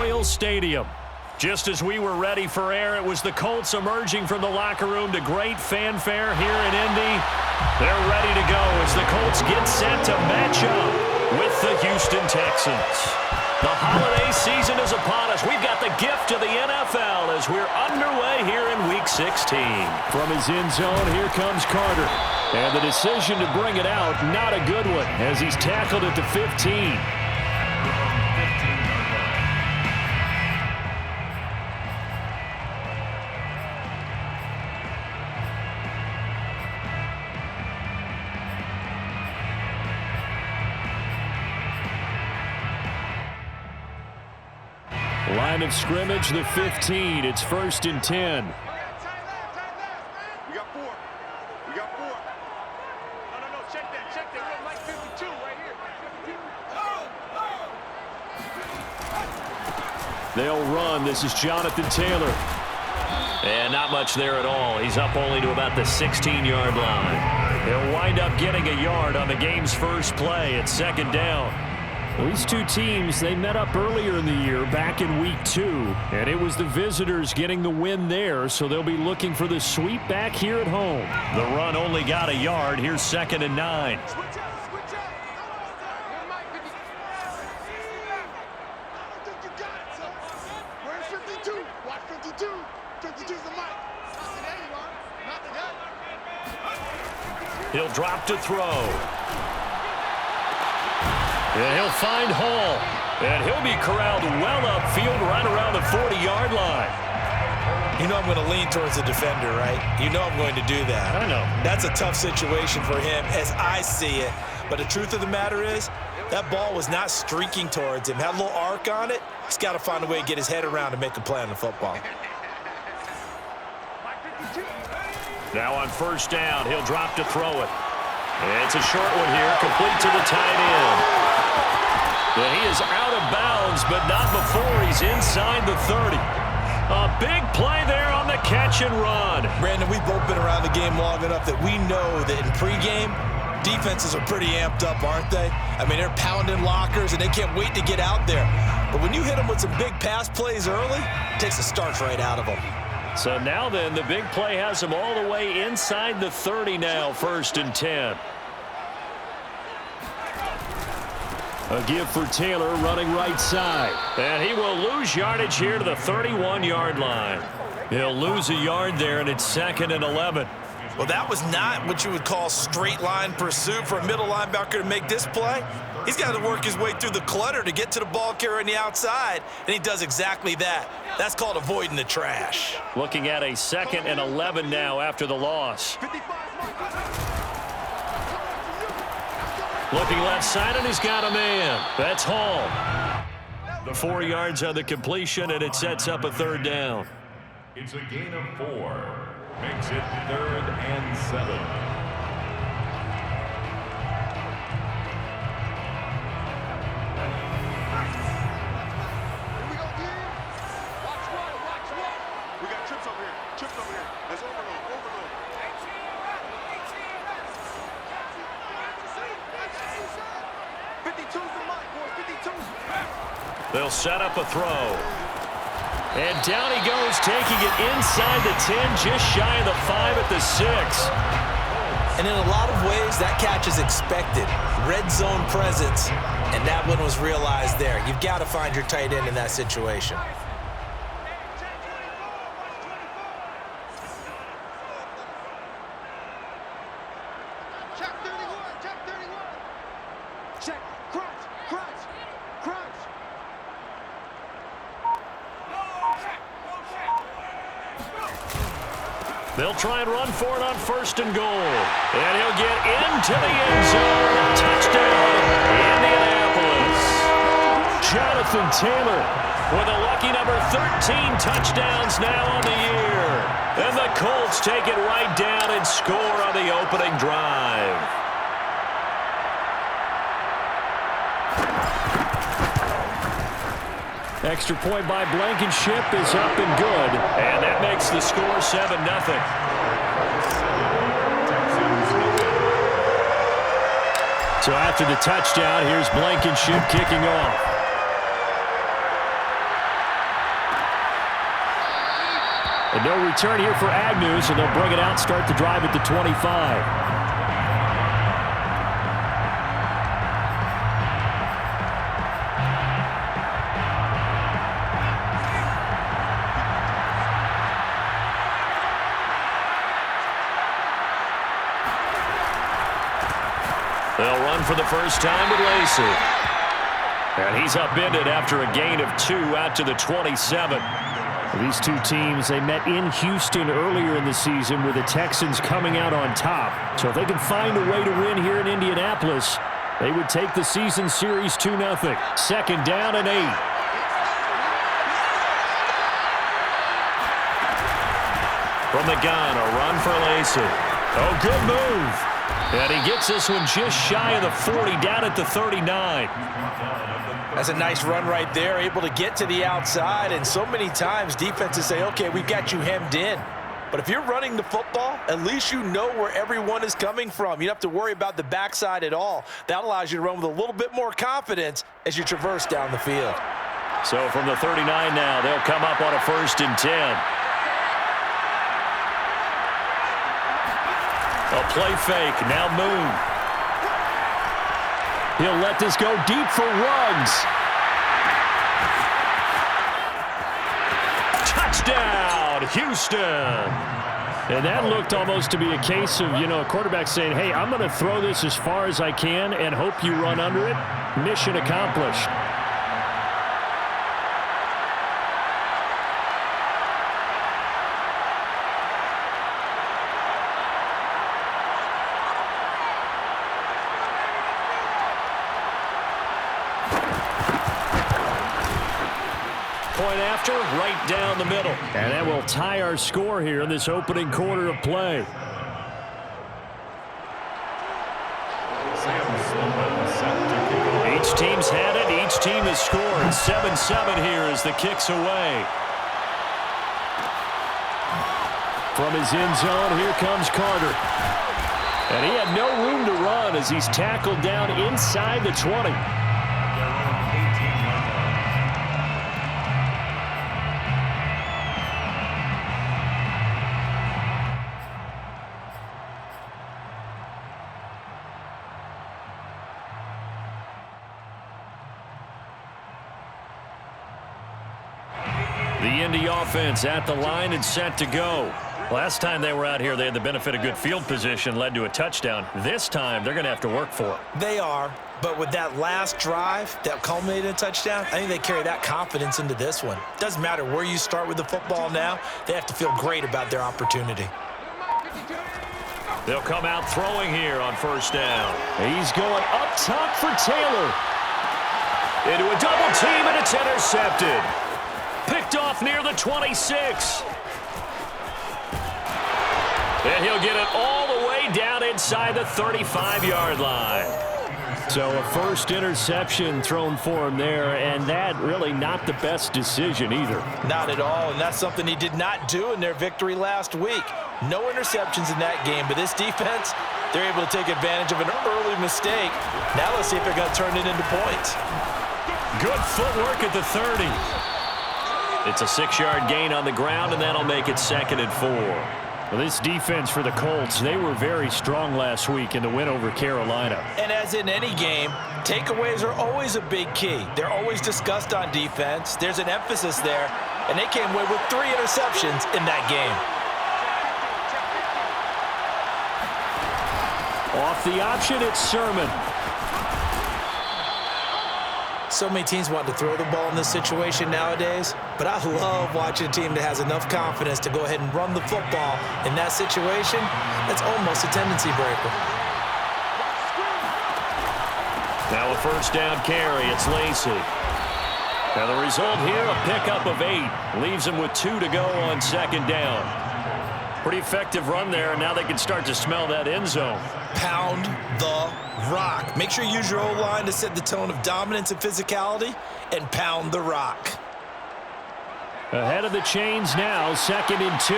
Memorial Stadium. Just as we were ready for air, it was the Colts emerging from the locker room to great fanfare here in Indy. They're ready to go as the Colts get set to match up with the Houston Texans. The holiday season is upon us. We've got the gift of the NFL as we're underway here in Week 16. From his end zone, here comes Carter. And the decision to bring it out, not a good one, as he's tackled at the 15. Line of scrimmage, the 15. It's 1st and 10. We got 4. We got 4. No, check that. We got like 52 right here. They'll run. This is Jonathan Taylor. And not much there at all. He's up only to about the 16-yard line. He'll wind up getting a yard on the game's first play at 2nd down. These two teams, they met up earlier in the year back in Week 2, and it was the visitors getting the win there, so they'll be looking for the sweep back here at home. The run only got a yard. Here's 2nd and 9. Where's 52? Watch 52. 52's the mic. There you are. Not the guy. He'll drop to throw. And he'll find Hall. And he'll be corralled well upfield right around the 40-yard line. You know I'm going to lean towards the defender, right? You know I'm going to do that. I know. That's a tough situation for him as I see it. But the truth of the matter is, that ball was not streaking towards him. Had a little arc on it. He's got to find a way to get his head around and make a play on the football. Now on 1st down, he'll drop to throw it. And it's a short one here, complete to the tight end. And he is out of bounds, but not before he's inside the 30. A big play there on the catch and run. Brandon, we've both been around the game long enough that we know that in pregame, defenses are pretty amped up, aren't they? I mean, they're pounding lockers, and they can't wait to get out there. But when you hit them with some big pass plays early, it takes the starch right out of them. So now then, the big play has him all the way inside the 30 now, 1st and 10. A give for Taylor running right side. And he will lose yardage here to the 31-yard line. He'll lose a yard there, and it's 2nd and 11. Well, that was not what you would call straight line pursuit for a middle linebacker to make this play. He's got to work his way through the clutter to get to the ball carrier on the outside, and he does exactly that. That's called avoiding the trash. Looking at a 2nd and 11 now after the loss. Looking left side, and he's got a man. That's Hall. The 4 yards on the completion, and it sets up a 3rd down. It's a gain of 4. Makes it 3rd and 7. They'll set up a throw. And down he goes, taking it inside the 10, just shy of the 5 at the 6. And in a lot of ways, that catch is expected. Red zone presence, and that one was realized there. You've got to find your tight end in that situation. They'll try and run for it on 1st and goal. And he'll get into the end zone. Touchdown, Indianapolis. Jonathan Taylor with a lucky number 13 touchdowns now on the year. And the Colts take it right down and score on the opening drive. Extra point by Blankenship is up and good. And that makes the score 7-0. So after the touchdown, here's Blankenship kicking off. And no return here for Agnew, so they'll bring it out, start the drive at the 25. They'll run for the first time with Lacey. And he's upended after a gain of 2 out to the 27. These two teams, they met in Houston earlier in the season with the Texans coming out on top. So if they can find a way to win here in Indianapolis, they would take the season series 2-0. Second down and 8. From the gun, a run for Lacey. Oh, good move. And he gets this one just shy of the 40, down at the 39. That's a nice run right there, able to get to the outside. And so many times defenses say, okay, we've got you hemmed in. But if you're running the football, at least you know where everyone is coming from. You don't have to worry about the backside at all. That allows you to run with a little bit more confidence as you traverse down the field. So from the 39 now, they'll come up on a 1st and 10. A play fake, now Moon. He'll let this go deep for Ruggs. Touchdown, Houston. And that looked almost to be a case of, a quarterback saying, hey, I'm going to throw this as far as I can and hope you run under it. Mission accomplished. Point after, right down the middle. And that will tie our score here in this opening quarter of play. Each team's had it. Each team has scored. 7-7 here as the kick's away. From his end zone, here comes Carter. And he had no room to run as he's tackled down inside the 20. The Indy offense at the line and set to go. Last time they were out here, they had the benefit of good field position, led to a touchdown. This time, they're going to have to work for it. They are, but with that last drive that culminated in a touchdown, I think they carry that confidence into this one. Doesn't matter where you start with the football now, they have to feel great about their opportunity. They'll come out throwing here on 1st down. He's going up top for Taylor. Into a double team, and it's intercepted. Picked off near the 26. And he'll get it all the way down inside the 35-yard line. So a first interception thrown for him there, and that really not the best decision either. Not at all, and that's something he did not do in their victory last week. No interceptions in that game, but this defense, they're able to take advantage of an early mistake. Now let's see if they're going to turn it into points. Good footwork at the 30. It's a 6-yard gain on the ground, and that'll make it 2nd and 4. Well, this defense for the Colts, they were very strong last week in the win over Carolina. And as in any game, takeaways are always a big key. They're always discussed on defense. There's an emphasis there, and they came away with 3 interceptions in that game. Off the option, it's Sermon. So many teams want to throw the ball in this situation nowadays, but I love watching a team that has enough confidence to go ahead and run the football in that situation. That's almost a tendency breaker. Now a 1st down carry. It's Lacey. Now the result here, a pickup of 8. Leaves him with 2 to go on 2nd down. Pretty effective run there, and now they can start to smell that end zone. Pound the rock. Make sure you use your O-line to set the tone of dominance and physicality, and pound the rock. Ahead of the chains now, 2nd and 2.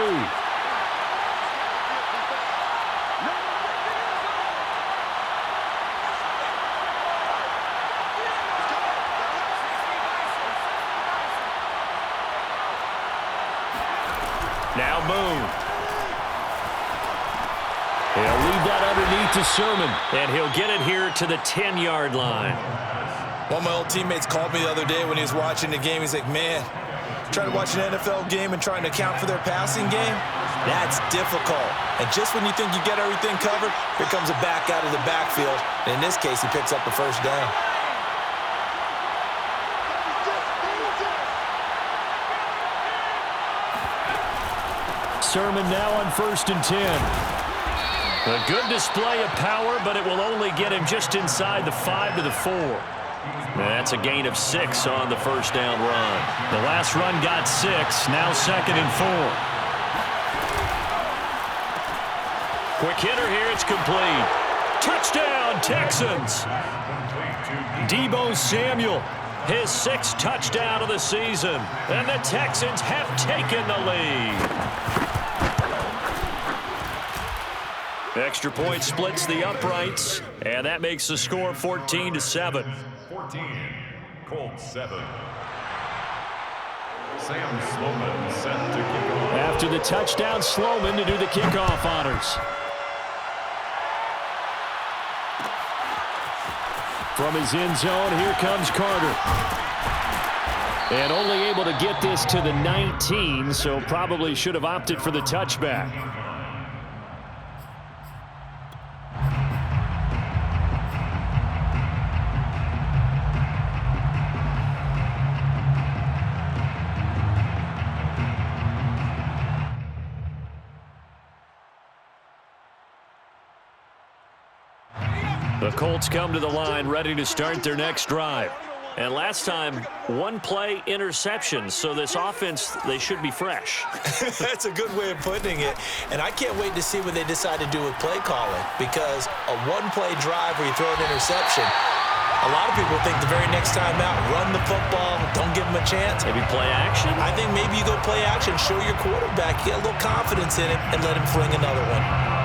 Now Moon. He'll leave that underneath to Sermon, and he'll get it here to the 10-yard line. One of my old teammates called me the other day when he was watching the game. He's like, man, trying to watch an NFL game and trying to account for their passing game, that's difficult. And just when you think you get everything covered, here comes a back out of the backfield. And in this case, he picks up the first down. Sermon now on 1st and 10. A good display of power, but it will only get him just inside the 5 to the 4. That's a gain of 6 on the first down run. The last run got 6, now 2nd and 4. Quick hitter here, it's complete. Touchdown, Texans! Deebo Samuel, his 6th touchdown of the season, and the Texans have taken the lead. Extra point splits the uprights, and that makes the score 14-7. 14, Colts 7. Sam Sloman set to kick off. After the touchdown, Sloman to do the kickoff honors. From his end zone, here comes Carter. And only able to get this to the 19, so probably should have opted for the touchback. The Colts come to the line ready to start their next drive. And last time, one play interception, so this offense, they should be fresh. That's a good way of putting it. And I can't wait to see what they decide to do with play calling, because a one-play drive where you throw an interception, a lot of people think the very next time out, run the football, don't give them a chance. Maybe play action? I think maybe you go play action, show your quarterback, get a little confidence in him, and let him fling another one.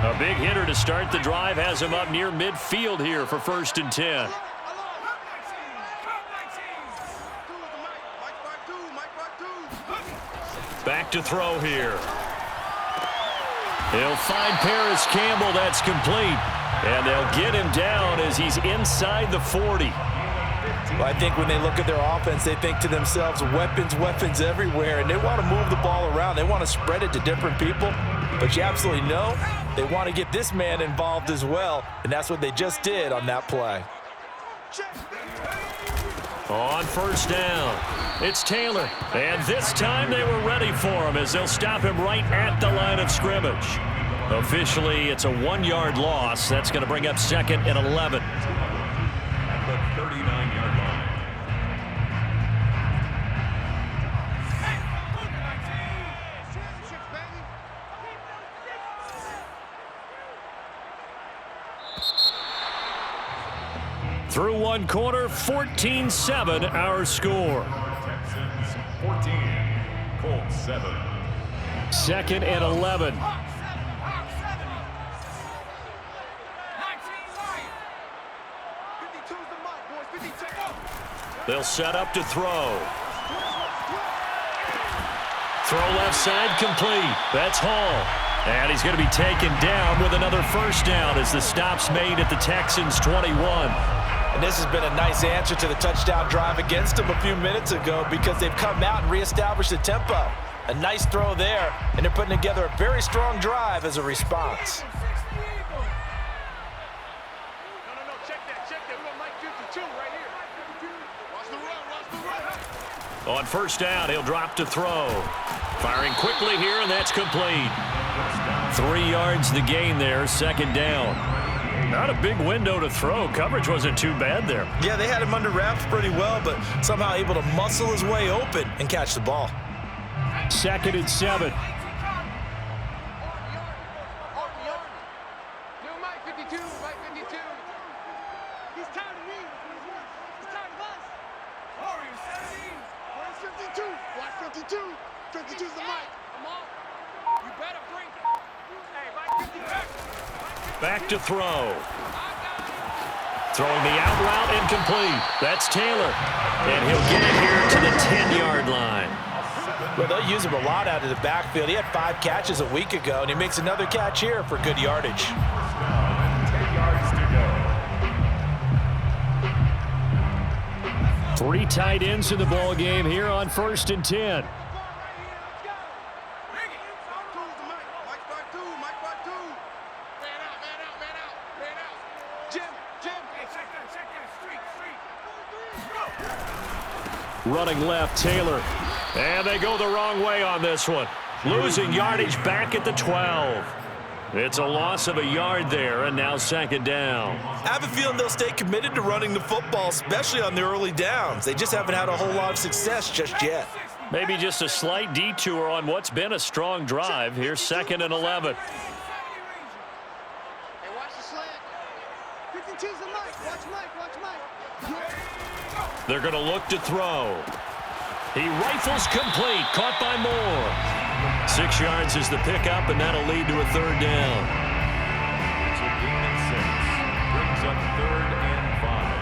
A big hitter to start the drive has him up near midfield here for 1st and 10. Back to throw here. He'll find Paris Campbell. That's complete. And they'll get him down as he's inside the 40. Well, I think when they look at their offense, they think to themselves, weapons, weapons everywhere, and they want to move the ball around. They want to spread it to different people. But you absolutely know they want to get this man involved as well, and that's what they just did on that play. On 1st down, it's Taylor. And this time they were ready for him as they'll stop him right at the line of scrimmage. Officially, it's a 1-yard loss. That's going to bring up 2nd and 11. At the 39-yard line. Through one quarter, 14-7 our score. Texans 14, Colts 7. 2nd and 11. They'll set up to throw. Throw left side complete. That's Hall. And he's going to be taken down with another 1st down as the stop's made at the Texans' 21. And this has been a nice answer to the touchdown drive against them a few minutes ago, because they've come out and reestablished the tempo. A nice throw there, and they're putting together a very strong drive as a response. On 1st down, he'll drop to throw. Firing quickly here, and that's complete. 3 yards the gain there, 2nd down. Not a big window to throw. Coverage wasn't too bad there. Yeah, they had him under wraps pretty well, but somehow able to muscle his way open and catch the ball. 2nd and 7. Watch 52. 52's the mic. Come on. You better bring it. Hey, Mike 50. Back to throw. Throwing the out route incomplete. That's Taylor. And he'll get it here to the 10-yard line. Well, they'll use him a lot out of the backfield. He had 5 catches a week ago, and he makes another catch here for good yardage. 10 yards to go. 3 tight ends in the ball game here on 1st and 10. Running left, Taylor. And they go the wrong way on this one. Losing yardage back at the 12. It's a loss of a yard there, and now 2nd down. I have a feeling they'll stay committed to running the football, especially on the early downs. They just haven't had a whole lot of success just yet. Maybe just a slight detour on what's been a strong drive. Here's 2nd and 11. Hey, watch the slant. 52's the mic. Watch Mike. Watch Mike. They're going to look to throw. He rifles complete. Caught by Moore. 6 yards is the pickup, and that'll lead to a 3rd down. It's a gain of 6. Brings up 3rd and 5.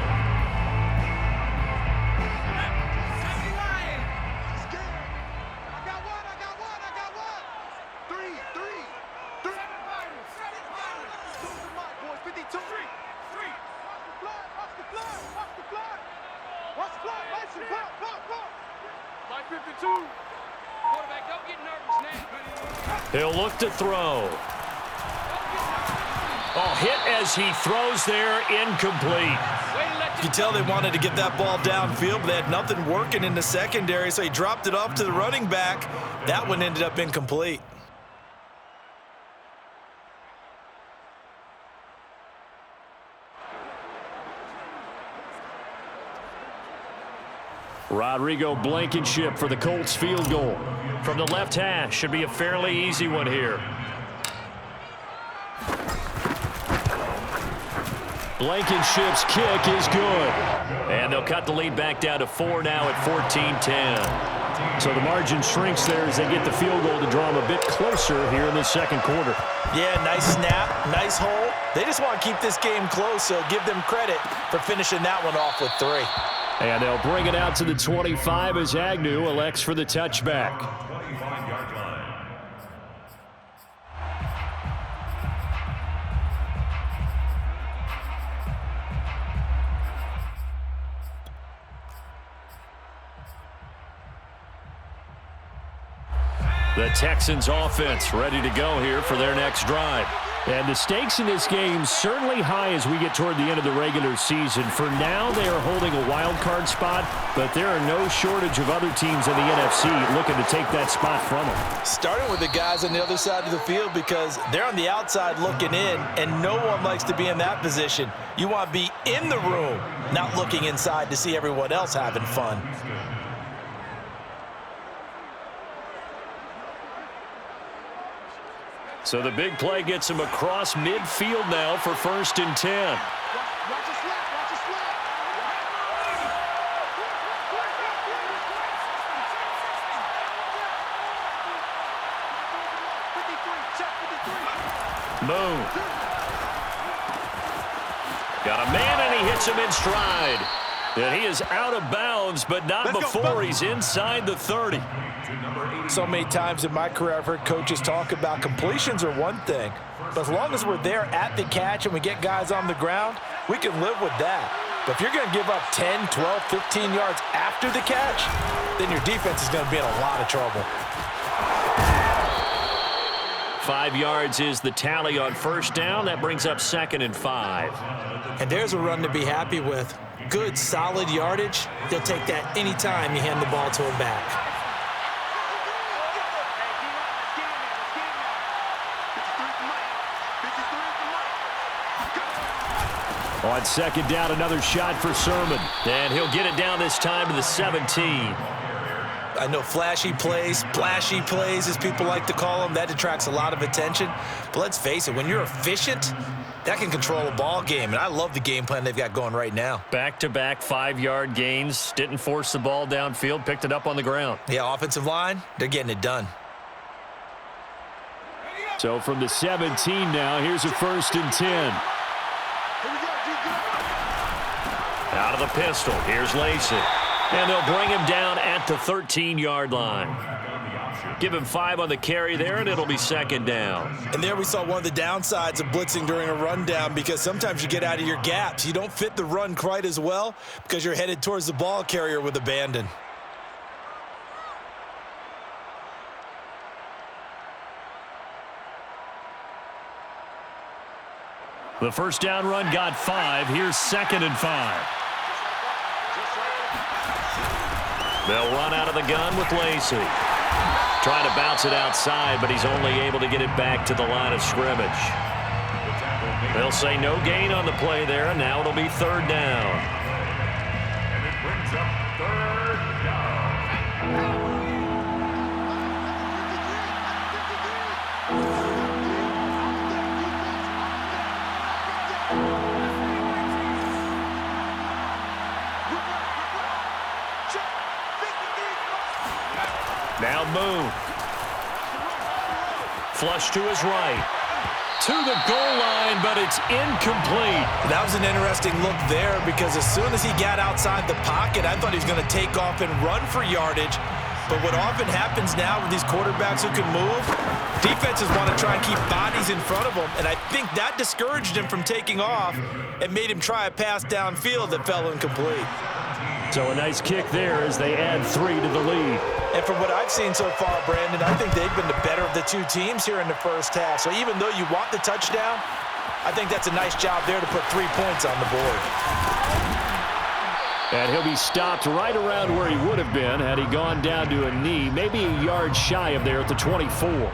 He'll look to throw. Oh, hit as he throws there, incomplete. You can tell they wanted to get that ball downfield, but they had nothing working in the secondary, so he dropped it off to the running back. That one ended up incomplete. Rodrigo Blankenship for the Colts field goal. From the left hash, should be a fairly easy one here. Blankenship's kick is good. And they'll cut the lead back down to 4 now at 14-10. So the margin shrinks there as they get the field goal to draw them a bit closer here in the 2nd quarter. Yeah, nice snap, nice hole. They just want to keep this game close, so give them credit for finishing that one off with 3. And they'll bring it out to the 25 as Agnew elects for the touchback. 25-yard line. The Texans offense ready to go here for their next drive. And the stakes in this game certainly high as we get toward the end of the regular season. For now, they are holding a wild card spot, but there are no shortage of other teams in the NFC looking to take that spot from them. Starting with the guys on the other side of the field because they're on the outside looking in, and no one likes to be in that position. You want to be in the room, not looking inside to see everyone else having fun. So the big play gets him across midfield now for 1st and 10. Watch the slant. Watch the slant. Moon. Got a man, and he hits him in stride. And he is out of bounds, but not before he's inside the 30. So many times in my career I've heard coaches talk about completions are one thing, but as long as we're there at the catch and we get guys on the ground, we can live with that. But if you're going to give up 10, 12, 15 yards after the catch, then your defense is going to be in a lot of trouble. 5 yards is the tally on 1st down. That brings up 2nd and 5. And there's a run to be happy with. Good, solid yardage. He'll take that anytime you hand the ball to him back. On 2nd down, another shot for Sermon. And he'll get it down this time to the 17. I know flashy plays, splashy plays, as people like to call them, that attracts a lot of attention. But let's face it, when you're efficient, that can control a ball game, and I love the game plan they've got going right now. Back-to-back 5-yard gains. Didn't force the ball downfield. Picked it up on the ground. Yeah, offensive line, they're getting it done. So from the 17 now, here's a 1st and 10. Out of the pistol. Here's Lacey. And they'll bring him down at the 13-yard line. Give him 5 on the carry there, and it'll be 2nd down. And there we saw one of the downsides of blitzing during a rundown, because sometimes you get out of your gaps. You don't fit the run quite as well because you're headed towards the ball carrier with abandon. The 1st down run got 5. Here's 2nd and 5. They'll run out of the gun with Lacey. Trying to bounce it outside, but he's only able to get it back to the line of scrimmage. They'll say no gain on the play there, and now it'll be 3rd down. And it brings up 3rd down. Now Moon. Flush to his right. To the goal line, but it's incomplete. That was an interesting look there, because as soon as he got outside the pocket, I thought he was going to take off and run for yardage. But what often happens now with these quarterbacks who can move, defenses want to try and keep bodies in front of them, and I think that discouraged him from taking off and made him try a pass downfield that fell incomplete. So a nice kick there as they add 3 to the lead. And from what I've seen so far, Brandon, I think they've been the better of the two teams here in the first half. So even though you want the touchdown, I think that's a nice job there to put 3 points on the board. And he'll be stopped right around where he would have been had he gone down to a knee, maybe a yard shy of there at the 24.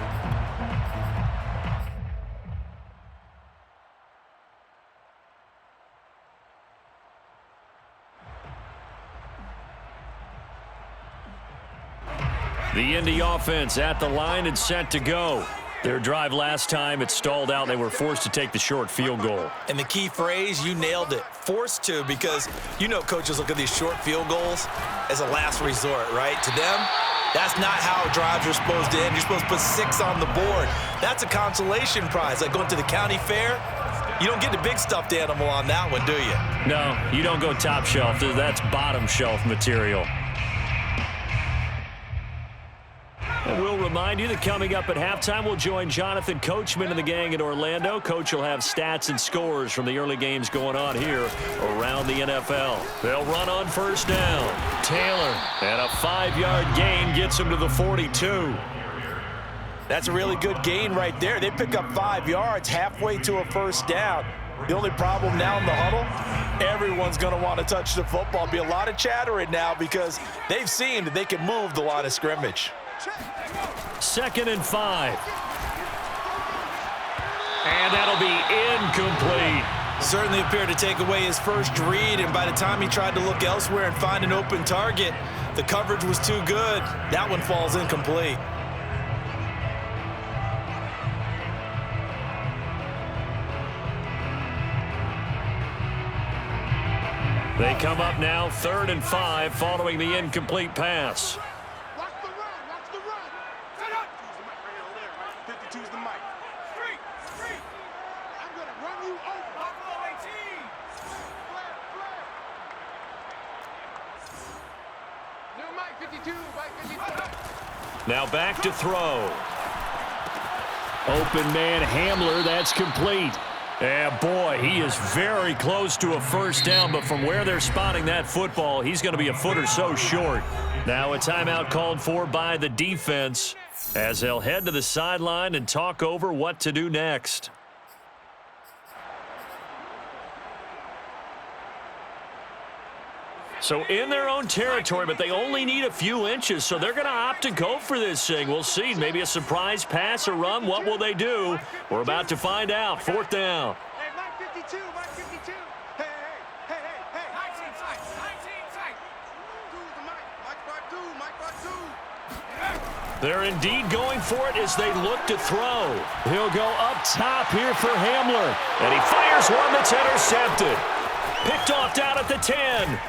The Indy offense at the line and set to go. Their drive last time, it stalled out. They were forced to take the short field goal. And the key phrase, you nailed it, forced to, because you know coaches look at these short field goals as a last resort, right? To them, that's not how drives are supposed to end. You're supposed to put 6 on the board. That's a consolation prize, like going to the county fair. You don't get the big stuffed animal on that one, do you? No, you don't go top shelf. That's bottom shelf material. And we'll remind you that coming up at halftime, we'll join Jonathan Coachman and the gang in Orlando. Coach will have stats and scores from the early games going on here around the NFL. They'll run on 1st down. Taylor, and a 5-yard gain gets him to the 42. That's a really good gain right there. They pick up 5 yards halfway to a 1st down. The only problem now in the huddle, everyone's going to want to touch the football. Be a lot of chattering now because they've seen that they can move the line of scrimmage. 2nd and 5. And that'll be incomplete. Certainly appeared to take away his first read, and by the time he tried to look elsewhere and find an open target, the coverage was too good. That one falls incomplete. They come up now 3rd and 5 following the incomplete pass. Watch the run. Watch the run. Set up. Use the mic right over there, right? 52's the mic. Street. Street. I'm going to run you over. Buffalo 18. Flare, flare. New mic 52. Mic 52. Now back to throw. Open man Hamler, that's complete. Yeah, boy, he is very close to a 1st down, but from where they're spotting that football, he's going to be a foot or so short. Now a timeout called for by the defense as they'll head to the sideline and talk over what to do next. So in their own territory, but they only need a few inches, so they're going to opt to go for this thing. We'll see. Maybe a surprise pass or run. What will they do? We're about to find out. 4th down. Hey, mic 52. Mic 52. Hey, hey, hey, hey, hey. 19 tight. 19 tight. Two's the mic. Mic 52. Mic 52. They're indeed going for it as they look to throw. He'll go up top here for Hamler. And he fires one that's intercepted. Picked off down at the 10.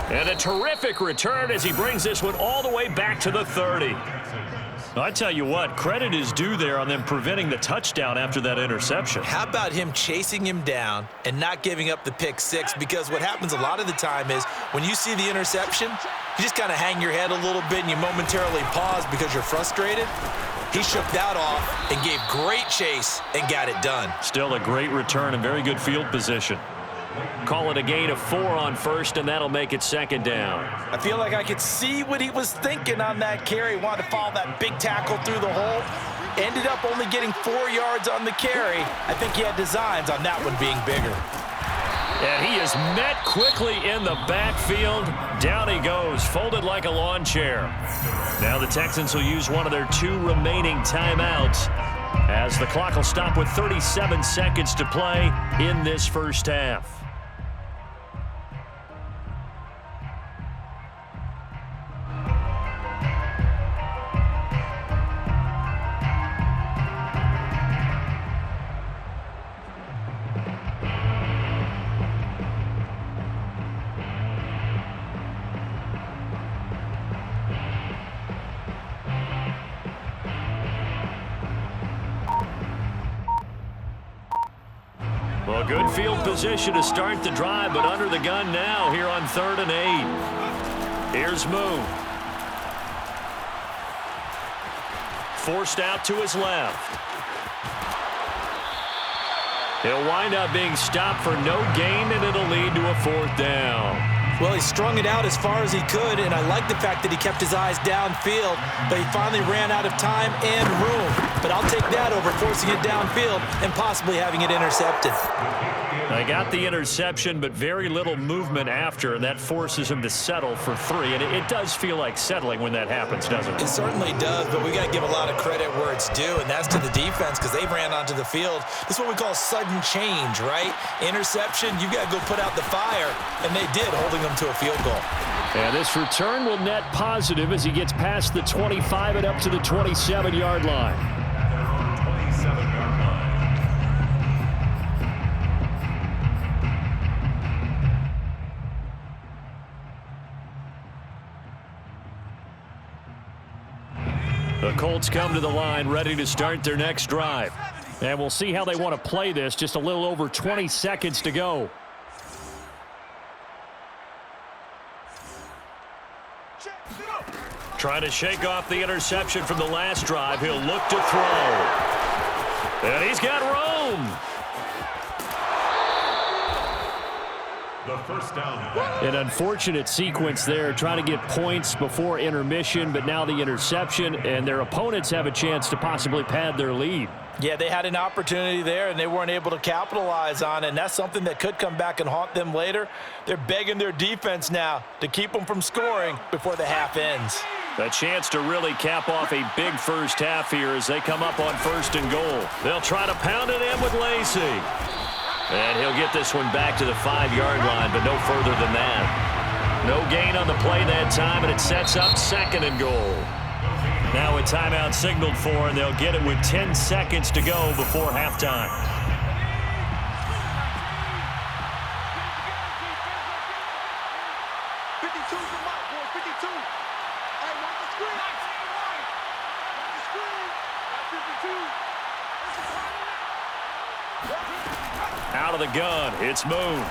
And a terrific return as he brings this one all the way back to the 30. I tell you what, credit is due there on them preventing the touchdown after that interception. How about him chasing him down and not giving up the pick six? Because what happens a lot of the time is when you see the interception, you just kind of hang your head a little bit and you momentarily pause because you're frustrated. He shook that off and gave great chase and got it done. Still a great return and very good field position. Call it a gain of 4 on first, and that'll make it second down. I feel like I could see what he was thinking on that carry. He wanted to follow that big tackle through the hole. Ended up only getting 4 yards on the carry. I think he had designs on that one being bigger. And he is met quickly in the backfield. Down he goes, folded like a lawn chair. Now the Texans will use one of their 2 remaining timeouts as the clock will stop with 37 seconds to play in this first half. Well, good field position to start the drive, but under the gun now here on 3rd and 8. Here's Moon. Forced out to his left. He'll wind up being stopped for no gain, and it'll lead to a 4th down. Well, he strung it out as far as he could, and I like the fact that he kept his eyes downfield, but he finally ran out of time and room. But I'll take that over forcing it downfield and possibly having it intercepted. They got the interception, but very little movement after, and that forces him to settle for 3. And it does feel like settling when that happens, doesn't it? It certainly does, but we got to give a lot of credit where it's due, and that's to the defense because they ran onto the field. This is what we call sudden change, right? Interception, you got to go put out the fire, and they did, holding them to a field goal. And this return will net positive as he gets past the 25 and up to the 27-yard line. The Colts come to the line ready to start their next drive. And we'll see how they want to play this. Just a little over 20 seconds to go. Trying to shake off the interception from the last drive. He'll look to throw. And he's got room. The first down. An unfortunate sequence there, trying to get points before intermission, but now the interception, and their opponents have a chance to possibly pad their lead. Yeah, they had an opportunity there, and they weren't able to capitalize on it, and that's something that could come back and haunt them later. They're begging their defense now to keep them from scoring before the half ends. A chance to really cap off a big first half here as they come up on 1st and goal. They'll try to pound it in with Lacey. And he'll get this one back to the 5-yard line, but no further than that. No gain on the play that time, and it sets up 2nd and goal. Now a timeout signaled for, and they'll get it with 10 seconds to go before halftime. Out of the gun, it's Moon.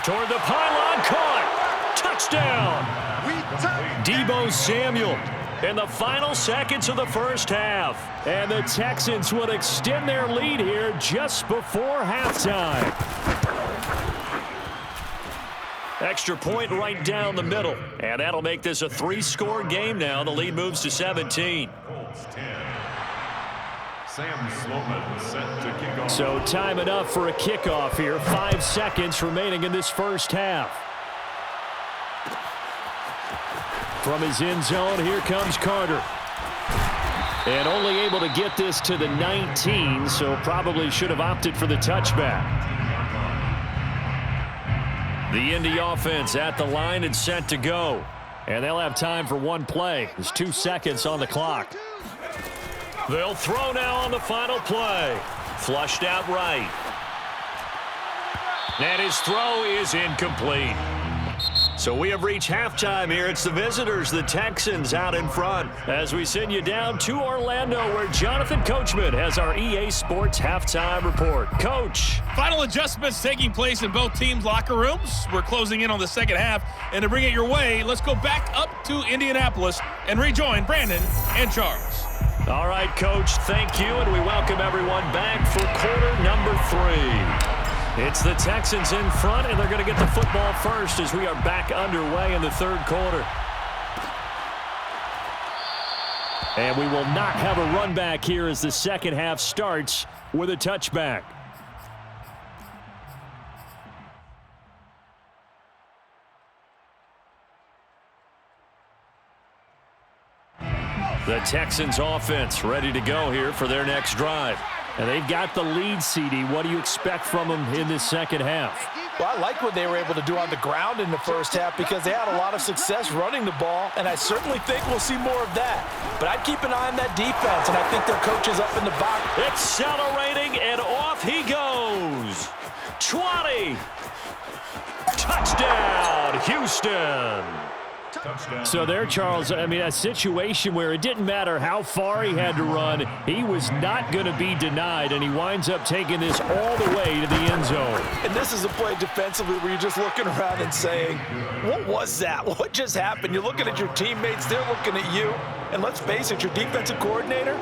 Toward the pylon, caught. Touchdown. Deebo Samuel in the final seconds of the first half. And the Texans will extend their lead here just before halftime. Extra point right down the middle. And that'll make this a 3-score game now. The lead moves to 17. Colts 10. Sam Sloman set to kick off. So time enough for a kickoff here. 5 seconds remaining in this first half. From his end zone, here comes Carter. And only able to get this to the 19, so probably should have opted for the touchback. The Indy offense at the line and set to go. And they'll have time for one play. There's 2 seconds on the clock. They'll throw now on the final play. Flushed out right. And his throw is incomplete. So we have reached halftime here. It's the visitors, the Texans, out in front. As we send you down to Orlando, where Jonathan Coachman has our EA Sports halftime report. Coach. Final adjustments taking place in both teams' locker rooms. We're closing in on the second half. And to bring it your way, let's go back up to Indianapolis and rejoin Brandon and Charles. All right, Coach, thank you. And we welcome everyone back for quarter number 3. It's the Texans in front, and they're going to get the football first as we are back underway in the third quarter. And we will not have a run back here as the second half starts with a touchback. The Texans offense ready to go here for their next drive. And they've got the lead, CD. What do you expect from them in this second half? Well, I like what they were able to do on the ground in the first half because they had a lot of success running the ball, and I certainly think we'll see more of that. But I'd keep an eye on that defense, and I think their coach is up in the box. Accelerating, and off he goes. 20. Touchdown, Houston. So there, Charles, I mean, a situation where it didn't matter how far he had to run, he was not going to be denied, and he winds up taking this all the way to the end zone. And this is a play defensively where you're just looking around and saying, what was that? What just happened? You're looking at your teammates, they're looking at you, and let's face it, your defensive coordinator,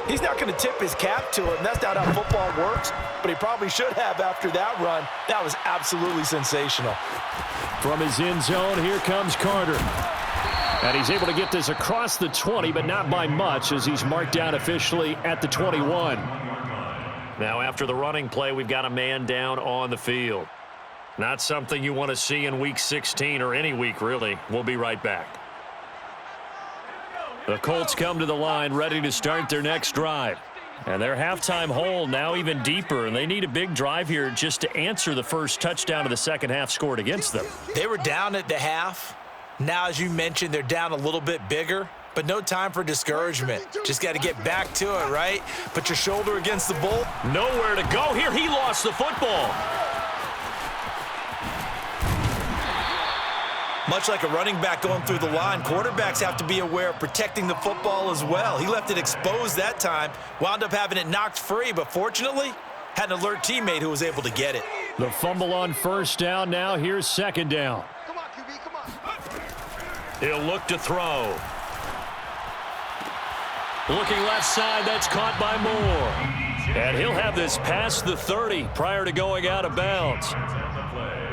he's not going to tip his cap to him. That's not how football works, but he probably should have after that run. That was absolutely sensational. From his end zone, here comes Carter. And he's able to get this across the 20, but not by much as he's marked down officially at the 21. Now after the running play, we've got a man down on the field. Not something you want to see in Week 16 or any week, really. We'll be right back. The Colts come to the line ready to start their next drive. And their halftime hole now even deeper, and they need a big drive here just to answer the first touchdown of the second half scored against them. They were down at the half. Now, as you mentioned, they're down a little bit bigger, but no time for discouragement. Just got to get back to it, right? Put your shoulder against the bull. Nowhere to go here. He lost the football. Much like a running back going through the line, quarterbacks have to be aware of protecting the football as well. He left it exposed that time, wound up having it knocked free, but fortunately, had an alert teammate who was able to get it. The fumble on first down now. Here's second down. Come on, QB, come on. He'll look to throw. Looking left side, that's caught by Moore. And he'll have this past the 30 prior to going out of bounds.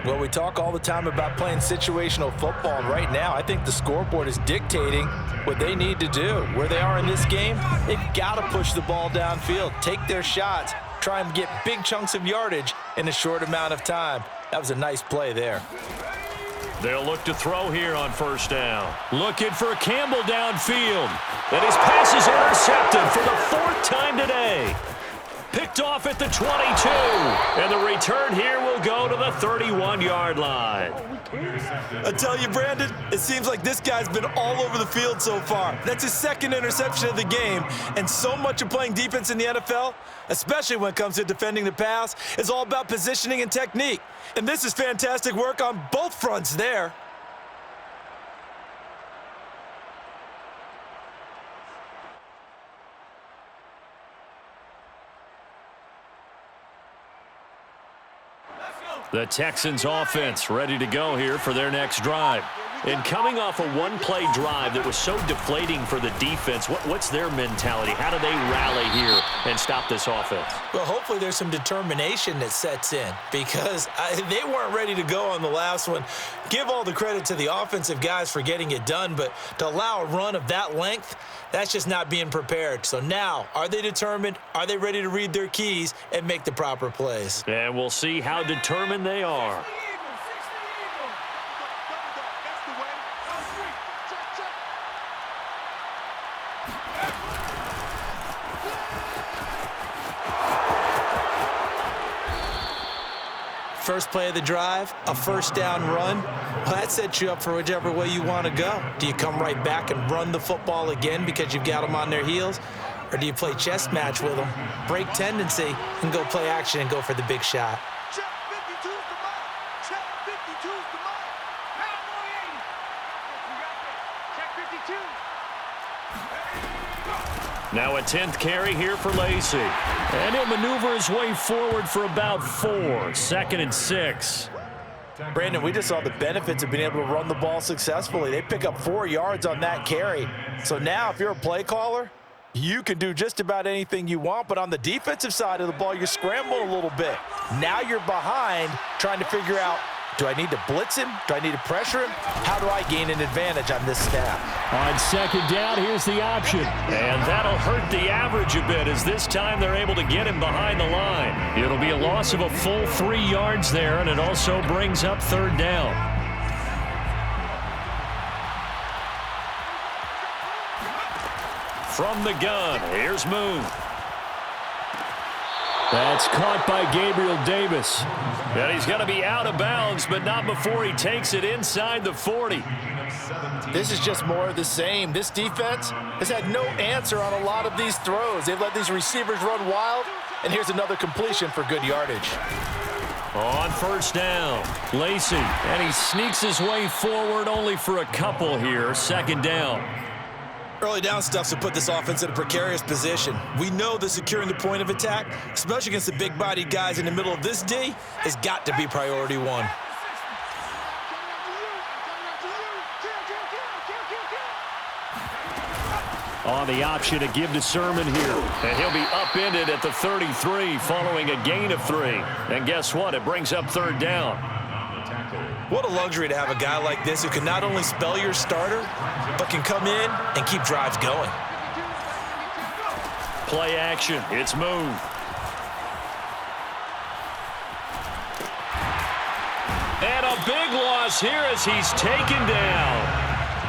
Well, we talk all the time about playing situational football, and right now I think the scoreboard is dictating what they need to do. Where they are in this game, they've got to push the ball downfield, take their shots, try and get big chunks of yardage in a short amount of time. That was a nice play there. They'll look to throw here on first down. Looking for Campbell downfield. And his pass is intercepted for the 4th time today. Picked off at the 22. And the return here will go to the 31-yard line. I tell you, Brandon, it seems like this guy's been all over the field so far. That's his 2nd interception of the game. And so much of playing defense in the NFL, especially when it comes to defending the pass, is all about positioning and technique. And this is fantastic work on both fronts there. The Texans offense ready to go here for their next drive. And coming off a one-play drive that was so deflating for the defense, what's their mentality? How do they rally here and stop this offense? Well, hopefully there's some determination that sets in because they weren't ready to go on the last one. Give all the credit to the offensive guys for getting it done, but to allow a run of that length, that's just not being prepared. So now, are they determined? Are they ready to read their keys and make the proper plays? And we'll see how determined they are. First play of the drive, a first down run. Well, that sets you up for whichever way you want to go. Do you come right back and run the football again because you've got them on their heels? Or do you play chess match with them, break tendency, and go play action and go for the big shot? Check 52's the mark. Check 52's the mark. Check 52. Now a 10th carry here for Lacey. And he'll maneuver his way forward for about 4. 2nd and 6. Brandon, we just saw the benefits of being able to run the ball successfully. They pick up 4 yards on that carry. So now if you're a play caller, you can do just about anything you want, but on the defensive side of the ball, you're scrambling a little bit. Now you're behind trying to figure out, do I need to blitz him? Do I need to pressure him? How do I gain an advantage on this snap? On 2nd down, here's the option. And that'll hurt the average a bit as this time they're able to get him behind the line. It'll be a loss of a full 3 yards there, and it also brings up 3rd down. From the gun, here's Moon. That's caught by Gabriel Davis. And he's going to be out of bounds, but not before he takes it inside the 40. This is just more of the same. This defense has had no answer on a lot of these throws. They've let these receivers run wild, and here's another completion for good yardage. On 1st down, Lacey, and he sneaks his way forward only for a couple here. 2nd down. Early down stuff to put this offense in a precarious position. We know that securing the point of attack, especially against the big-bodied guys in the middle of this D, has got to be priority 1. On the option to give to Sermon here. And he'll be upended at the 33 following a gain of 3. And guess what? It brings up 3rd down. What a luxury to have a guy like this who can not only spell your starter, but can come in and keep drives going. Play action. It's Moon. And a big loss here as he's taken down.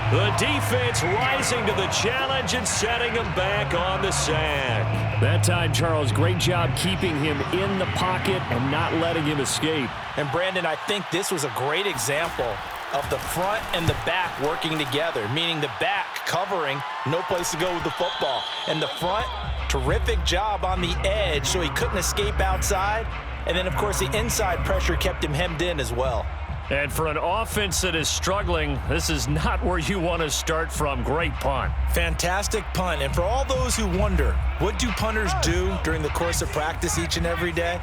The defense rising to the challenge and setting him back on the sack. That time, Charles, great job keeping him in the pocket and not letting him escape. And Brandon, I think this was a great example of the front and the back working together, meaning the back covering, no place to go with the football. And the front, terrific job on the edge so he couldn't escape outside. And then, of course, the inside pressure kept him hemmed in as well. And for an offense that is struggling, this is not where you want to start from. Great punt. Fantastic punt. And for all those who wonder, what do punters do during the course of practice each and every day?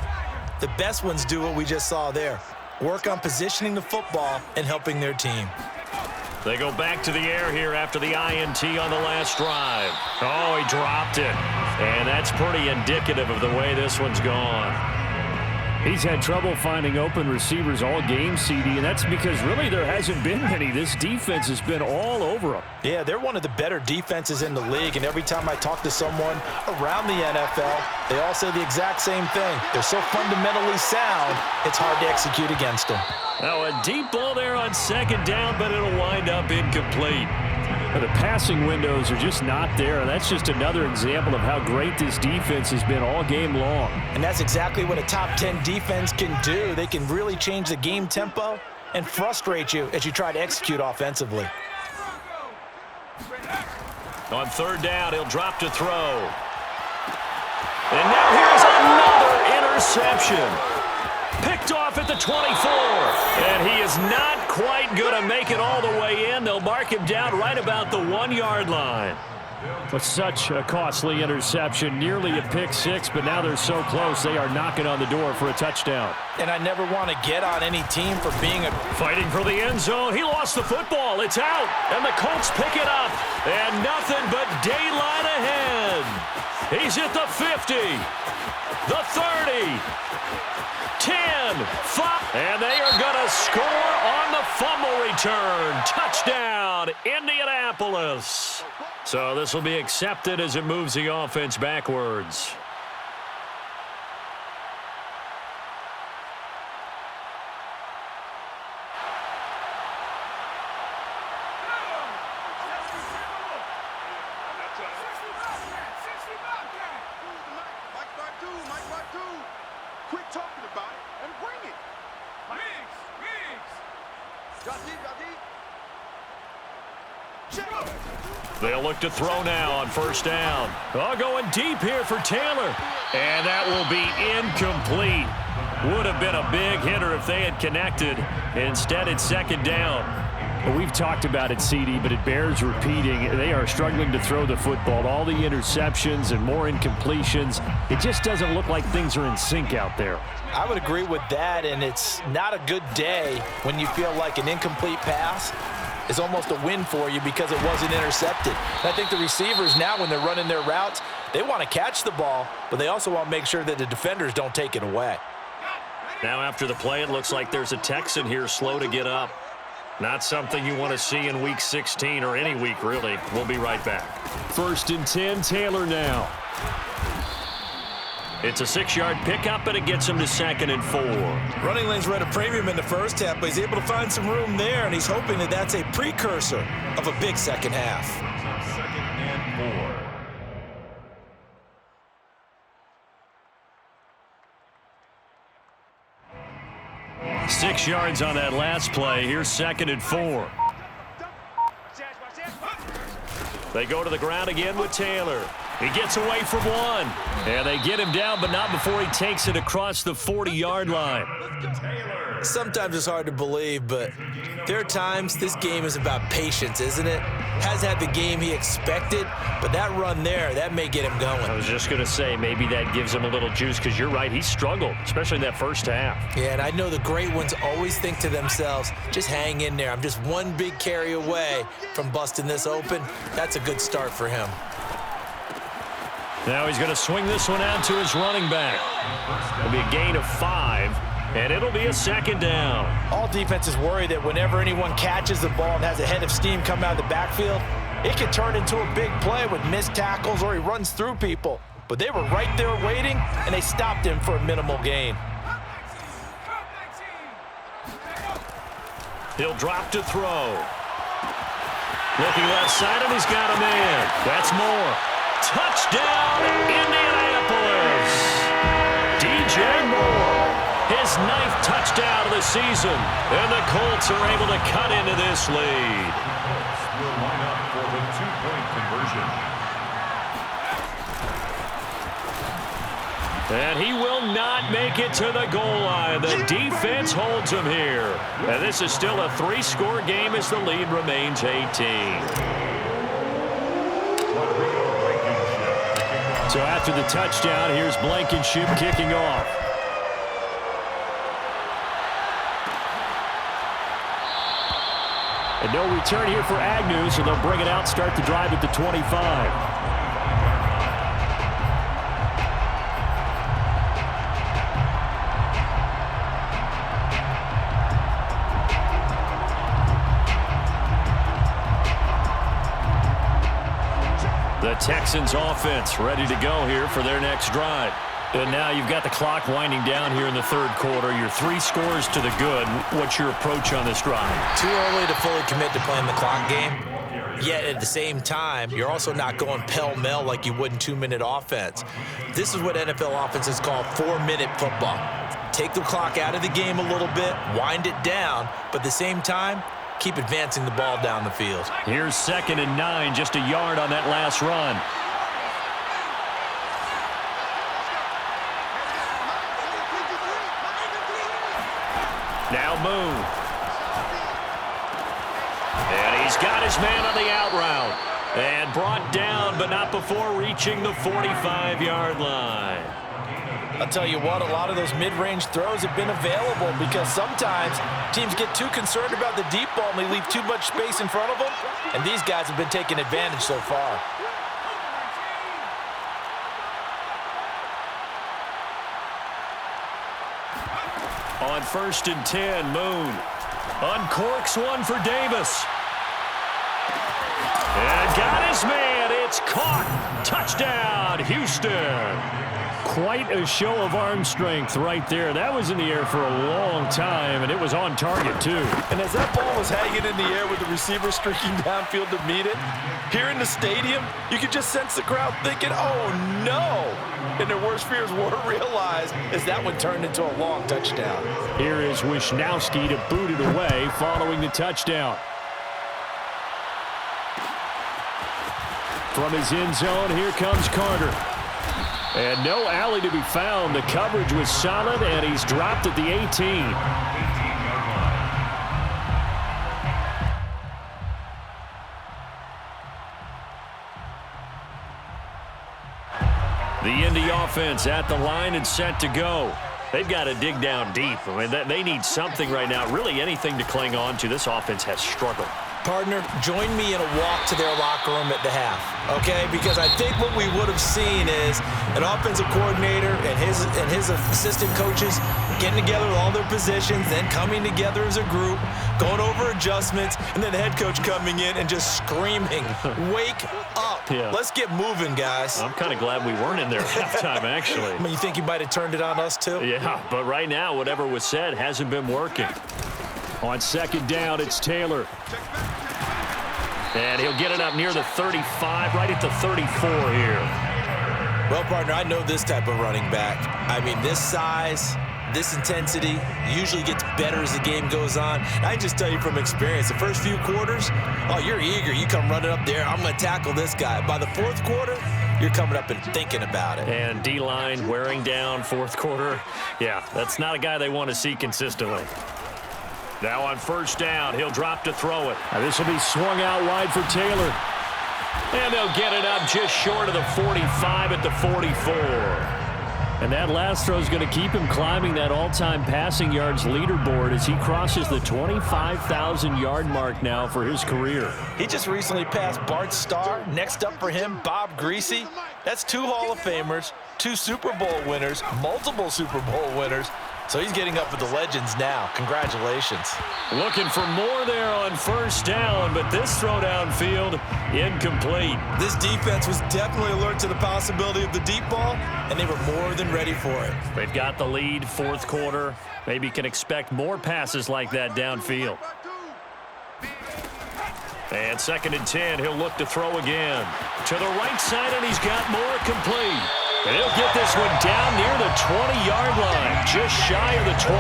The best ones do what we just saw there. Work on positioning the football and helping their team. They go back to the air here after the INT on the last drive. Oh, he dropped it. And that's pretty indicative of the way this one's gone. He's had trouble finding open receivers all game, CD, and that's because really there hasn't been many. This defense has been all over them. Yeah, they're one of the better defenses in the league, and every time I talk to someone around the NFL, they all say the exact same thing. They're so fundamentally sound, it's hard to execute against them. Now a deep ball there on 2nd down, but it'll wind up incomplete. The passing windows are just not there, and that's just another example of how great this defense has been all game long. And that's exactly what a top 10 defense can do. They can really change the game tempo and frustrate you as you try to execute offensively. On 3rd down, he'll drop to throw. And now here's another interception. Picked off at the 24. And he is not quite going to make it all the way in. They'll mark him down right about the 1-yard line. But such a costly interception, nearly a pick 6, but now they're so close they are knocking on the door for a touchdown. And I never want to get on any team for being fighting for the end zone. He lost the football. It's out, and the Colts pick it up. And nothing but daylight ahead. He's at the 50, the 30, 10, 5, and they are going to score on the fumble return. Touchdown, Indianapolis. So this will be accepted as it moves the offense backwards. Quit talking about it and bring it. They'll look to throw now on first down. Oh, going deep here for Taylor. And that will be incomplete. Would have been a big hitter if they had connected. Instead, it's second down. Well, we've talked about it, CD, but it bears repeating. They are struggling to throw the football. All the interceptions and more incompletions. It just doesn't look like things are in sync out there. I would agree with that, and it's not a good day when you feel like an incomplete pass is almost a win for you because it wasn't intercepted. And I think the receivers now, when they're running their routes, they want to catch the ball, but they also want to make sure that the defenders don't take it away. Now after the play, it looks like there's a Texan here slow to get up. Not something you want to see in Week 16 or any week, really. We'll be right back. 1st and 10, Taylor now. It's a 6-yard pickup, and it gets him to 2nd and 4. Running lanes were at a premium in the first half, but he's able to find some room there, and he's hoping that that's a precursor of a big second half. 2nd and 4. 6 yards on that last play. Here's 2nd and 4. They go to the ground again with Taylor. He gets away from one. And they get him down, but not before he takes it across the 40-yard line. Sometimes it's hard to believe, but there are times this game is about patience, isn't it? Hasn't had the game he expected, but that run there, that may get him going. I was just going to say, maybe that gives him a little juice, because you're right, he struggled, especially in that first half. Yeah, and I know the great ones always think to themselves, just hang in there. I'm just one big carry away from busting this open. That's a good start for him. Now he's going to swing this one out to his running back. It'll be a gain of 5, and it'll be a 2nd down. All defenses worry that whenever anyone catches the ball and has a head of steam come out of the backfield, it can turn into a big play with missed tackles or he runs through people. But they were right there waiting, and they stopped him for a minimal gain. He'll drop to throw. Looking left side, and he's got a man. That's Moore. Touchdown, Indianapolis! DJ Moore, his 9th touchdown of the season, and the Colts are able to cut into this lead. Will line up for the 2-point conversion. And he will not make it to the goal line. The defense holds him here. And this is still a 3-score game as the lead remains 18. So after the touchdown, here's Blankenship kicking off. And no return here for Agnew, so they'll bring it out, start the drive at the 25. The Texans offense ready to go here for their next drive. And now you've got the clock winding down here in the 3rd quarter. You're 3 scores to the good. What's your approach on this drive? Too early to fully commit to playing the clock game. Yet at the same time, you're also not going pell-mell like you would in 2-minute offense. This is what NFL offenses call 4-minute football. Take the clock out of the game a little bit, wind it down, but at the same time, keep advancing the ball down the field. Here's 2nd and 9, just a yard on that last run. Now Moon. And he's got his man on the out route. And brought down, but not before reaching the 45-yard line. I'll tell you what, a lot of those mid-range throws have been available because sometimes teams get too concerned about the deep ball and they leave too much space in front of them, and these guys have been taking advantage so far. On 1st and 10, Moon uncorks one for Davis. And got his man. It's caught. Touchdown, Houston. quite a show of arm strength right there. That was in the air for a long time, and it was on target, too. And as that ball was hanging in the air with the receiver streaking downfield to meet it, here in the stadium, you could just sense the crowd thinking, oh, no. And their worst fears were realized as that one turned into a long touchdown. Here is Wisnowski to boot it away following the touchdown. From his end zone, here comes Carter. And no alley to be found. The coverage was solid, and he's dropped at the 18. The Indy offense at the line and set to go. They've got to dig down deep. I mean, they need something right now, really anything to cling on to. This offense has struggled. Partner, join me in a walk to their locker room at the half, okay? Because I think what we would have seen is an offensive coordinator and his assistant coaches getting together with all their positions, then coming together as a group, going over adjustments, and then the head coach coming in and just screaming, wake up. Yeah. Let's get moving, guys. I'm kind of glad we weren't in there at halftime, actually. I mean, you think he might have turned it on us, too? Yeah, but right now, whatever was said hasn't been working. On second down, it's Taylor. And he'll get it up near the 35, right at the 34 here. Well, partner, I know this type of running back. I mean, this size, this intensity usually gets better as the game goes on. I can just tell you from experience, the first few quarters, oh, you're eager. You come running up there, I'm going to tackle this guy. By the fourth quarter, you're coming up and thinking about it. And D-line wearing down fourth quarter. Yeah, that's not a guy they want to see consistently. Now on first down, he'll drop to throw it. Now this will be swung out wide for Taylor. And they'll get it up just short of the 45 at the 44. And that last throw is going to keep him climbing that all-time passing yards leaderboard as he crosses the 25,000-yard mark now for his career. He just recently passed Bart Starr. Next up for him, Bob Greasy. That's 2 Hall of Famers, 2 Super Bowl winners, multiple Super Bowl winners. So he's getting up with the legends now. Congratulations. Looking for more there on first down, but this throw downfield incomplete. This defense was definitely alert to the possibility of the deep ball, and they were more than ready for it. They've got the lead, fourth quarter. Maybe can expect more passes like that downfield. And second and 10, he'll look to throw again. To the right side, and he's got more complete. And he'll get this one down near the 20-yard line, just shy of the 20.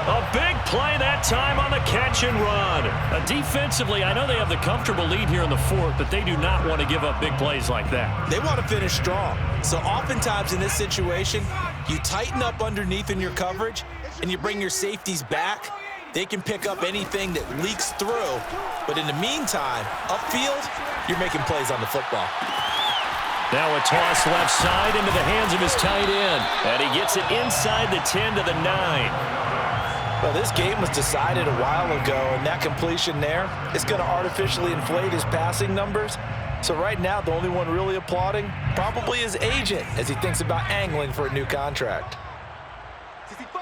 A big play that time on the catch and run. Defensively, I know they have the comfortable lead here in the fourth, but they do not want to give up big plays like that. They want to finish strong. So oftentimes in this situation, you tighten up underneath in your coverage, and you bring your safeties back. They can pick up anything that leaks through. But in the meantime, upfield, you're making plays on the football. Now a toss left side into the hands of his tight end. And he gets it inside the 10 to the 9. Well, this game was decided a while ago, and that completion there is going to artificially inflate his passing numbers. So right now, the only one really applauding probably his agent as he thinks about angling for a new contract. 55.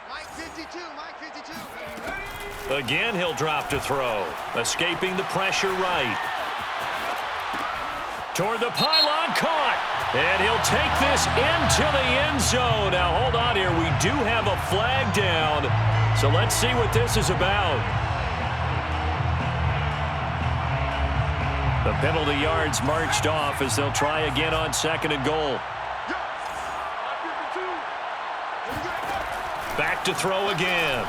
Mike 52. Mike 52. Again, he'll drop to throw. Escaping the pressure right. Toward the pylon, caught. And he'll take this into the end zone. Now, hold on here. We do have a flag down. So let's see what this is about. The penalty yards marched off as they'll try again on second and goal. Back to throw again.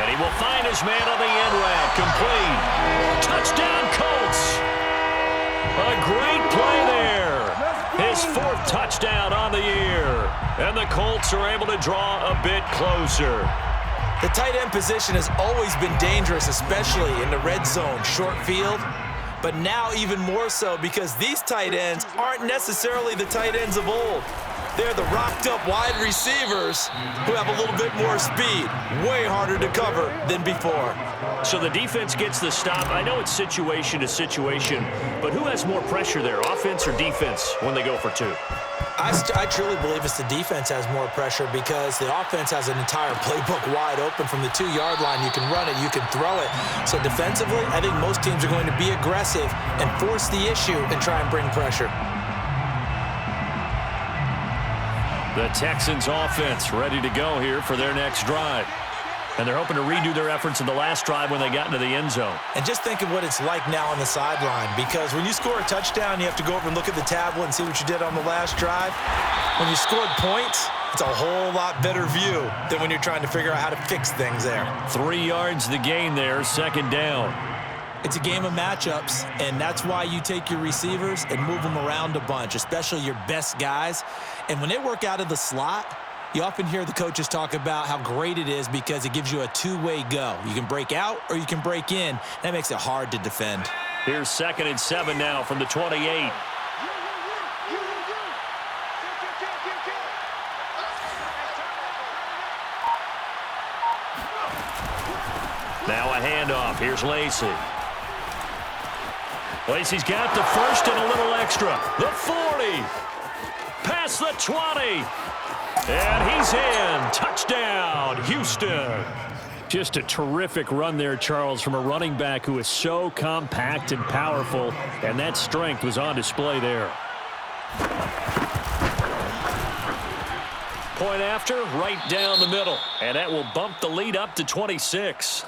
And he will find his man on the end route. Complete. Touchdown, Colts. A great play there. His 4th touchdown on the year. And the Colts are able to draw a bit closer. The tight end position has always been dangerous, especially in the red zone, short field. But now even more so because these tight ends aren't necessarily the tight ends of old. They're the rocked-up wide receivers who have a little bit more speed. Way harder to cover than before. So the defense gets the stop. I know it's situation to situation, but who has more pressure there, offense or defense, when they go for 2? I truly believe it's the defense has more pressure because the offense has an entire playbook wide open from the 2-yard line. You can run it, you can throw it. So defensively, I think most teams are going to be aggressive and force the issue and try and bring pressure. The Texans offense ready to go here for their next drive. And they're hoping to redo their efforts in the last drive when they got into the end zone. And just think of what it's like now on the sideline, because when you score a touchdown, you have to go over and look at the tablet and see what you did on the last drive. When you scored points, it's a whole lot better view than when you're trying to figure out how to fix things there. 3 yards the gain there, second down. It's a game of matchups, and that's why you take your receivers and move them around a bunch, especially your best guys. And when they work out of the slot, you often hear the coaches talk about how great it is because it gives you a two-way go. You can break out or you can break in. That makes it hard to defend. Here's 2nd and 7 now from the 28. Now a handoff. Here's Lacy. Lacy's got the first and a little extra. The 40. Past the 20. And he's in. Touchdown, Houston. Just a terrific run there, Charles, from a running back who is so compact and powerful, and that strength was on display there. Point after, right down the middle, and that will bump the lead up to 26.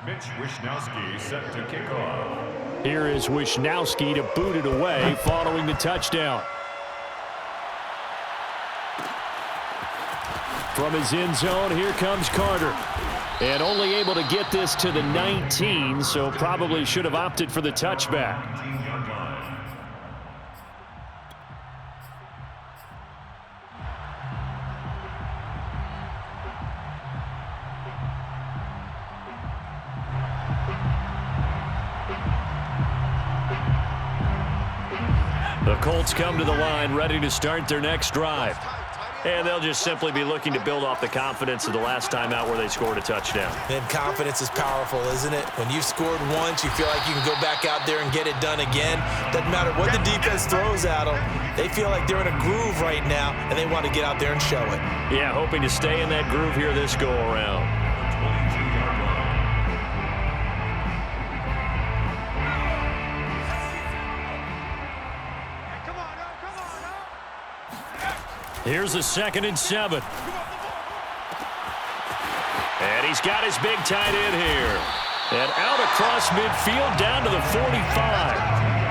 Mitch Wishnowsky set to kick off. Here is Wishnowsky to boot it away following the touchdown. From his end zone, here comes Carter. And only able to get this to the 19, so probably should have opted for the touchback. The Colts come to the line, ready to start their next drive. And they'll just simply be looking to build off the confidence of the last time out where they scored a touchdown. And confidence is powerful, isn't it? When you've scored once, you feel like you can go back out there and get it done again. Doesn't matter what the defense throws at them. They feel like they're in a groove right now, and they want to get out there and show it. Yeah, hoping to stay in that groove here this go-around. Here's the 2nd and 7. And he's got his big tight end here. And out across midfield down to the 45.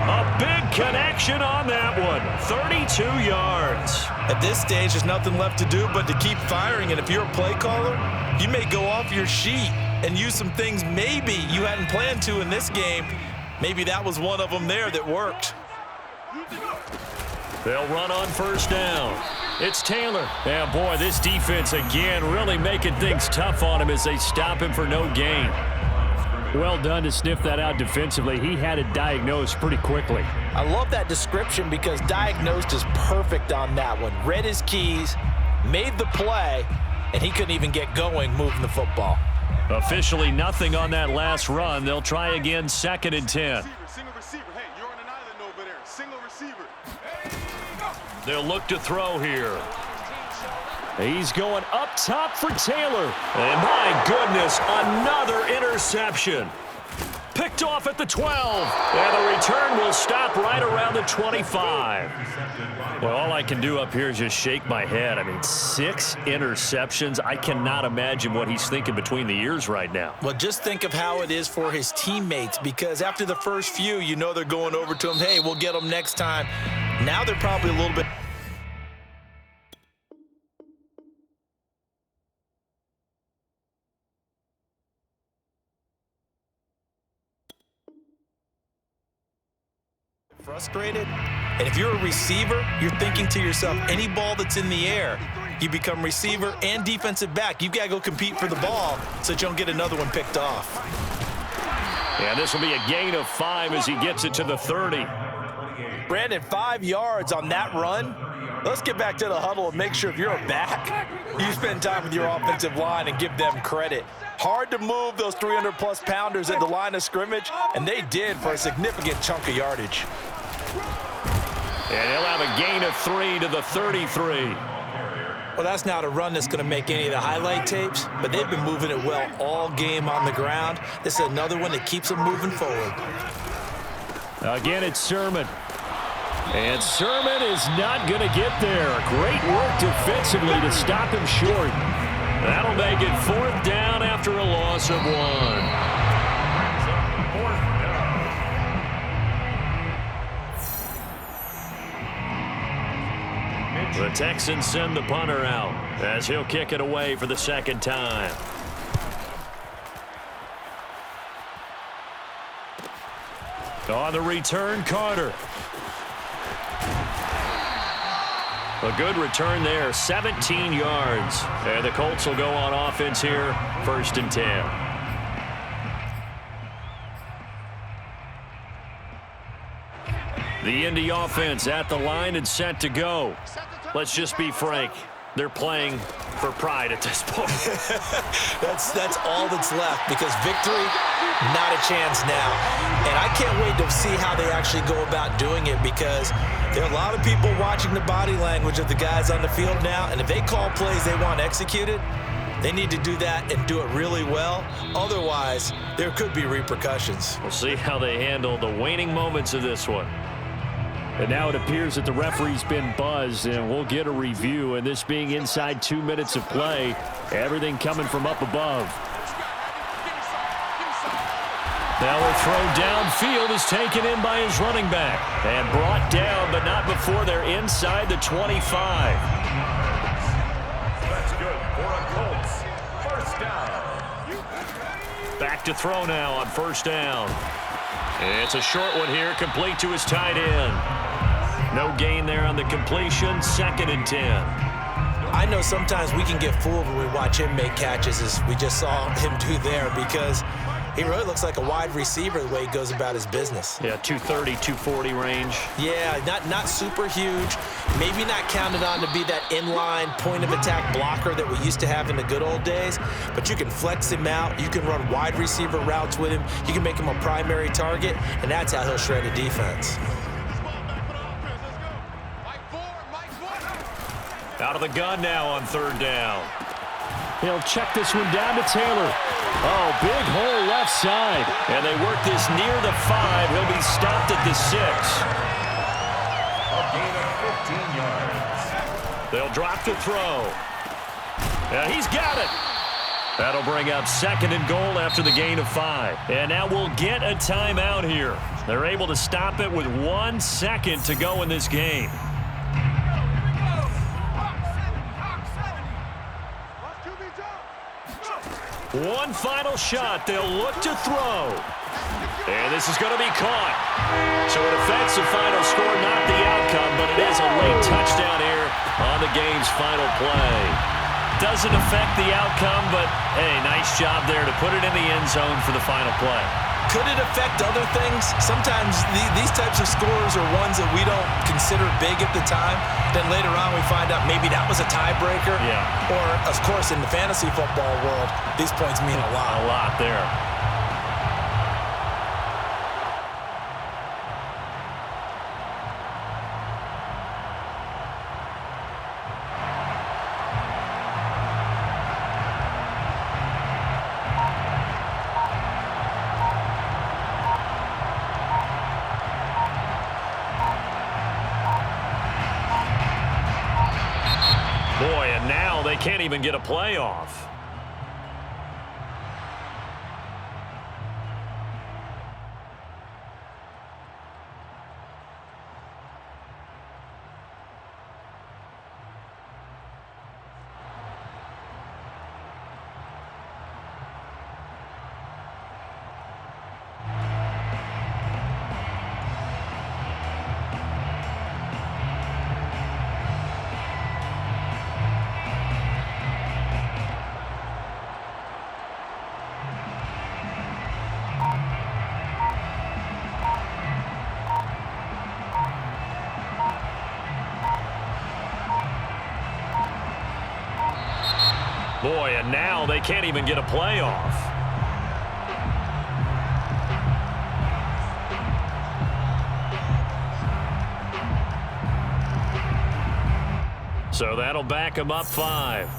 A big connection on that one. 32 yards. At this stage, there's nothing left to do but to keep firing. And if you're a play caller, you may go off your sheet and use some things maybe you hadn't planned to in this game. Maybe that was one of them there that worked. They'll run on first down. It's Taylor. And boy, this defense again really making things tough on him as they stop him for no gain. Well done to sniff that out defensively. He had it diagnosed pretty quickly. I love that description because diagnosed is perfect on that one. Read his keys, made the play, and he couldn't even get going moving the football. Officially nothing on that last run. They'll try again, 2nd and 10. Single receiver. Hey, you're on an island over there. Single receiver. They'll look to throw here. He's going up top for Taylor. And my goodness, another interception. Picked off at the 12. And the return will stop right around the 25. Well, all I can do up here is just shake my head. I mean, 6 interceptions. I cannot imagine what he's thinking between the ears right now. Well, just think of how it is for his teammates, because after the first few, you know they're going over to him, hey, we'll get them next time. Now they're probably a little bit... frustrated. And if you're a receiver, you're thinking to yourself, any ball that's in the air, you become receiver and defensive back. You've got to go compete for the ball so that you don't get another one picked off. And this will be a gain of 5 as he gets it to the 30. Brandon, 5 yards on that run. Let's get back to the huddle and make sure if you're a back, you spend time with your offensive line and give them credit. Hard to move those 300-plus pounders at the line of scrimmage, and they did for a significant chunk of yardage. And he'll have a gain of 3 to the 33. Well, that's not a run that's going to make any of the highlight tapes, but they've been moving it well all game on the ground. This is another one that keeps them moving forward. Again, it's Sermon. And Sermon is not going to get there. Great work defensively to stop him short. That'll make it 4th down after a loss of 1. The Texans send the punter out as he'll kick it away for the 2nd time. On the return, Carter. A good return there, 17 yards. And the Colts will go on offense here, 1st and 10. The Indy offense at the line and set to go. Let's just be frank. They're playing for pride at this point. That's all that's left, because victory, not a chance now. And I can't wait to see how they actually go about doing it, because there are a lot of people watching the body language of the guys on the field now, and if they call plays they want executed, they need to do that and do it really well. Otherwise, there could be repercussions. We'll see how they handle the waning moments of this one. And now it appears that the referee's been buzzed, and we'll get a review. And this being inside 2 minutes of play, everything coming from up above. Now a throw downfield is taken in by his running back. And brought down, but not before they're inside the 25. That's good for a Colts. 1st down. Back to throw now on 1st down. It's a short one here, complete to his tight end. No gain there on the completion, 2nd and 10. I know sometimes we can get fooled when we watch him make catches, as we just saw him do there, because he really looks like a wide receiver the way he goes about his business. Yeah, 230, 240 range. Yeah, not super huge. Maybe not counted on to be that inline point-of-attack blocker that we used to have in the good old days, but you can flex him out. You can run wide receiver routes with him. You can make him a primary target, and that's how he'll shred a defense. Out of the gun now on 3rd down. He'll check this one down to Taylor. Oh, big hole left side. And they work this near the 5. He'll be stopped at the 6. A gain of 15 yards. They'll drop the throw. And he's got it. That'll bring up 2nd and goal after the gain of 5. And now we'll get a timeout here. They're able to stop it with 1 second to go in this game. One final shot. They'll look to throw. And this is going to be caught. So it affects the final score, not the outcome, but it is a late touchdown here on the game's final play. Doesn't affect the outcome, but, hey, nice job there to put it in the end zone for the final play. Could it affect other things? Sometimes these types of scores are ones that we don't consider big at the time. Then later on we find out maybe that was a tiebreaker. Yeah. Or, of course, in the fantasy football world, these points mean a lot. A lot there. Boy, and now they can't even get a playoff. Boy, and now they can't even get a playoff. So that'll back them up 5.